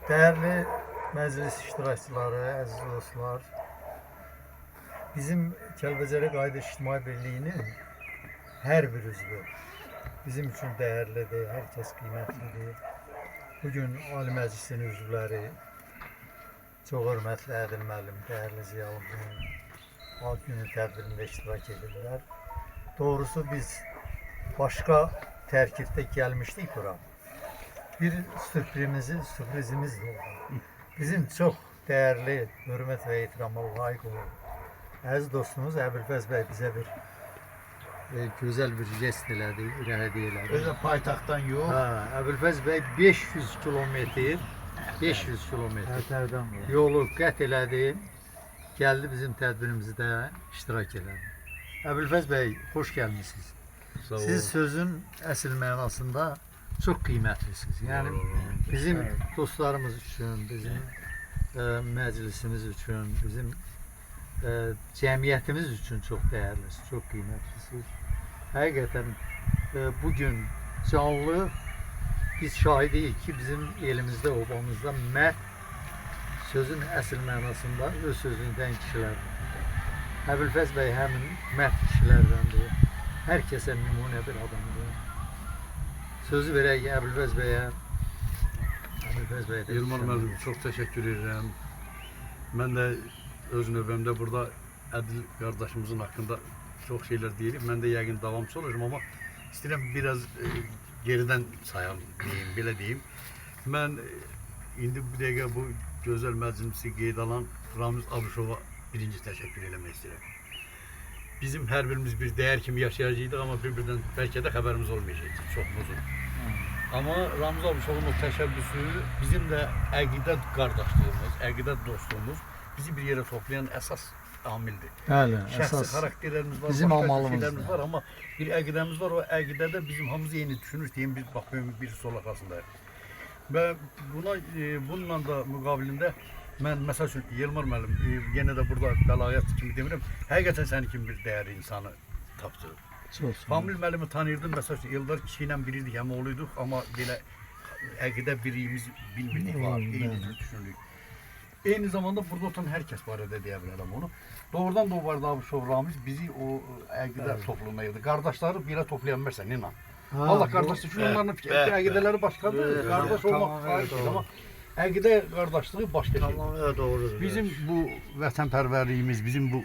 Değerli meclis iştirakçıları, aziz dostlar, bizim Kəlbəcərə Qayıdış İctimai Birliyinin hər bir üzvü bizim üçün değerlidir, herkes kıymetlidir. Bugün Ali Məclisin üzvləri, çox hörmətli Ədil müəllim, değerli Ziyalım bugün Halk Günü tədbirində iştirak edirlər. Doğrusu biz başka tərkibdə gəlmişdik bura. Bir sürprizimiz de oldu. Bizim çok değerli, hürmet ve itirama layık olan aziz dostumuz Əbülfəz bəy bize bir güzel bir jest elədi, hediye elədi. Özü paytaxtdan yox. Əbülfəz bəy 500 kilometr yolu qət elədi, gəldi bizim tədbirimizdə iştirak elədi. Əbülfəz bəy, hoş gəlmişsiniz. Siz sözün əsl mənasında çok kıymetlisiniz. Yani bizim dostlarımız için, bizim meclisimiz için, bizim cemiyetimiz için çok değerlisiniz, çok kıymetlisiniz. Hakikaten bugün canlı biz şahidiyik ki bizim elimizde, obamızda mərd sözün əsl mənasında öz sözünü deyən kişilərdir. Əbülfəz bəy həmin mərd kişilərdəndir. Herkese nümunə bir adamdır. Sözü verək Əbülfəz bəyə. Yılmaz müəllim, çox təşəkkür edirəm. Mən də öz növbəmdə burada Ədil qardaşımızın haqqında çox şeylər deyirim. Mən də yəqin davamçı olacağım, amma istəyirəm biraz geridən sayalım, belə deyim. Mən indi bu dəqiqə bu gözəl məclisi qeyd alan Ramiz Abuşova birinci təşəkkür eləmək istəyirəm. Bizim hər birimiz bir değer kimi yaşayacaqdıq, amma bir-birdən bəlkə də xəbərimiz olmayacaqdı, çoxumuzun. Amma Ramiz Abuşovun o təşəbbüsü bizim də əqidə qardaşlığımız, əqidə dostluğumuz bizi bir yerə toplayan əsas amildir. Bəli, Şəxsi əsas xarakterlərimiz var, bizim başqa amalımız şeylərimiz var, amma bir əqidəmiz var, o əqidədə bizim hamımız eyni düşünürük deyim, biz bax bir sol arasındayıq. Və bununla da müqabilində mən məsəl üçün Yılmaz müəllim, yenə də burada bəlayət kimi demirəm, həqiqətən sənin kimi bir dəyərli insanı tapdıq. Famil müəllimi tanıyırdım, məsəl üçün Eldar kişi ilə biriydik, həm oğluyduq, amma belə əqidə biriyimiz bilmirdik, var, eyni düşünürük. Eyni zamanda burada oturan herkes barədə deyə bilərəm onu. Doğrudan da o vardı Abuşov Ramiz bizi o əqidə topluluğuna yığdı. Qardaşları bir yerə toplayan versən, inan. Allah qardaşlığı üçün onların əqidələri başqadır, qardaş olmaq ayrıdır, amma əqidə qardaşlığı başqa şeydir. Doğrudur. Bizim bu vətənpərvərliyimiz, bizim bu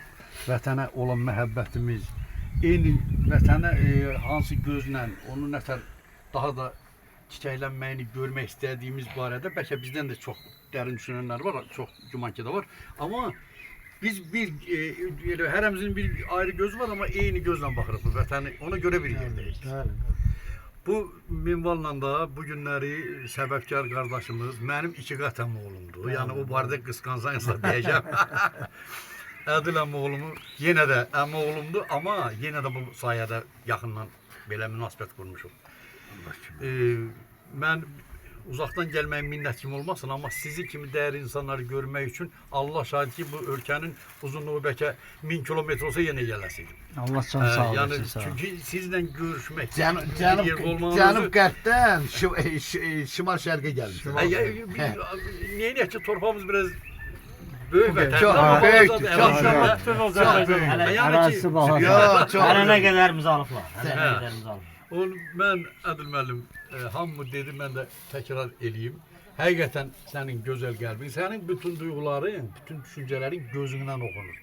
vətənə olan məhəbbətimiz, eyni vətənə hansı gözlə, onu nətər daha da çiçəklənməyini görmək istədiyimiz barədə bəlkə bizdən də çox dərin düşünənlər var, çox güman ki də var. Amma biz hərəmizin bir ayrı gözü var, amma eyni gözlə baxırıq bu vətəni, ona görə bir yerdəyik. Bu minvalla da bu günləri səbəbkar qardaşımız mənim iki qat əmioğlumdur. Yəni o barədə qısqansayınızla deyəcəm. Ədil əmioğlumu yenə də əmioğlumdur, amma yenə də bu sayədə yaxından belə münasibət qurmuşum. Mən uzaqdan gəlməyin minnət kimi olmasın, amma sizi kimi dəyərli insanları görmək üçün Allah şahid ki, bu ölkənin uzunluğu bəlkə 1000 kilometr olsa yenə gələsidir. Allah can sağ olsun. Yəni çünki sizlə görüşmək, Cənub qərbdən şimal şərqə gəlmiş. Neyini ki, torpağımız biraz böyük vətən. Çox böyükdür, çox böyük. Ərazisi balasın. Hələ nə qədərimizi alıblar. Onu mən Ədil müəllim hamı dedi, mən də təkrar eləyim. Həqiqətən sənin gözəl qəlbin, sənin bütün duyğuların, bütün düşüncələrin gözündən oxunur.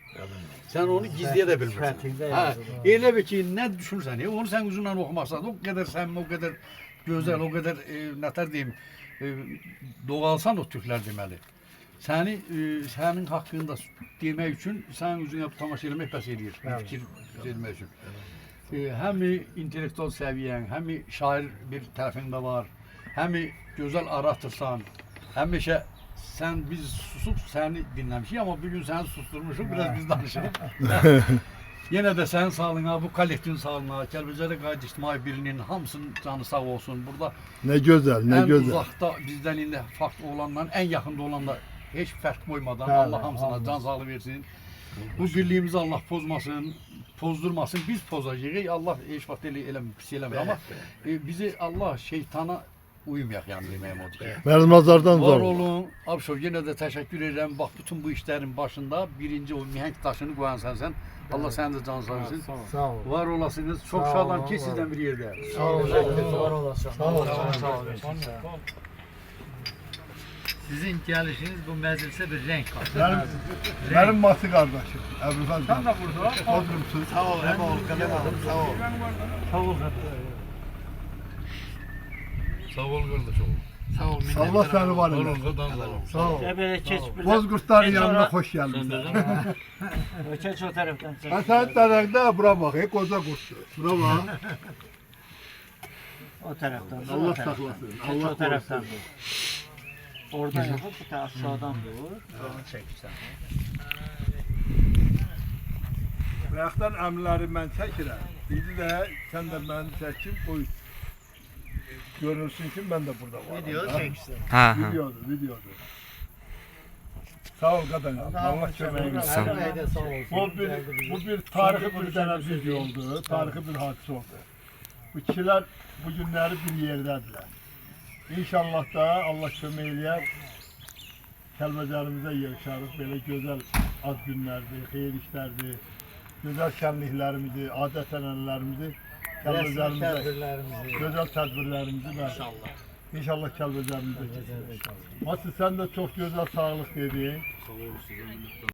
Sən onu gizləyə də bilmirsən. Elə bir ki, nə düşünürsən, onu sən üzündən oxumaqsan, o qədər səmimi, o qədər gözəl, o qədər nətər deyim, doğalsan o türklər deməli. Sənin haqqında demək üçün, sənin üzünə tamaşa eləmək bəs eləyir, fikir vermək üçün. Həm intellektual səviyyən, həm şair bir tərəfində var, həm gözəl aratırsan, həmişə biz susub səni dinləmişik, amma bugün səni susturmuşuq, biraz biz danışırıq. Yenə də sənin sağlığına, bu kollektivin sağlığına, Kəlbəcərə Qayıdış İctimai Birliyinin hamısının canı sağ olsun. Burada ne güzel, ne ən güzel. uzaqda bizdən indi fakt olanla, ən yaxında olanla heç fərq qoymadan Allah hamısına can sağlığı versin. Bu birliyimizi Allah pozmasın, pozdurmasın, biz pozacağıq. Allah heç vaxt elə pis eləmir, amma bizi Allah şeytana uyumayak yani deməyim odur ki. Mənim nazardan Var zor. olun. Abşov yenə də təşəkkür edirəm. Bax bütün bu işlərin başında birinci o mihenk daşını qoyansan sən. Allah səni də can sağ olsun. Sağ ol. Var olasınız. Çox Sağ şadam olun, ki var sizdən bir yerdə. Sağ ol. Var olasın. Sağ ol. Sizin gəlişiniz bu məclisə bir renk katır. Mənim matı qardaşım. Əbülfəz. Sən də burada. Oturmuşsun. Sağ ol, hep ol, kadem ol, sağ ol. Sağ ol. Sağ ol qardaş oğlum. Sağ ol, Allah səni var Var elə. ol qadan sağ ol. Sağ ol. Ya böyle geç bir Bozqurtların Geç yanına ora. xoş gəlmisən. Geç o taraftan. Geç. Həsən dərəqdə bura bax, qoca qurtdur. Bura bax. O taraftan. Allah o taraftan. saklasın, Geç Allah o taraftan dur. Oradan yapıp bir de aşağıdan dur. Onu çeksen. Bayaqdan əmrləri mən çəkirəm. İndi də sən də məni çəkim, qoy. Görürsün ki, mən də burada varam. Video çeksin. Videodur. Sağ ol qadan. Allah köməyin olsun. Sağ ol. Bu bir tarixi bir dənə video oldu, tarixi bir hadisə oldu. Bu kişilər bu günləri bir yerdədirlər. İnşallah da Allah kömək eləyər. Kəlbəcərimizə yığışarıq, belə gözəl ad günlərdir, xeyir işlərdir, gözəl şənliklərimizi, adət-ənənələrimizi Kəlbəcərimizə, gözəl tədbirlərimizi İnşallah Kəlbəcərimizə keçirir. Masih, sən də çox gözəl sağlıq dedin.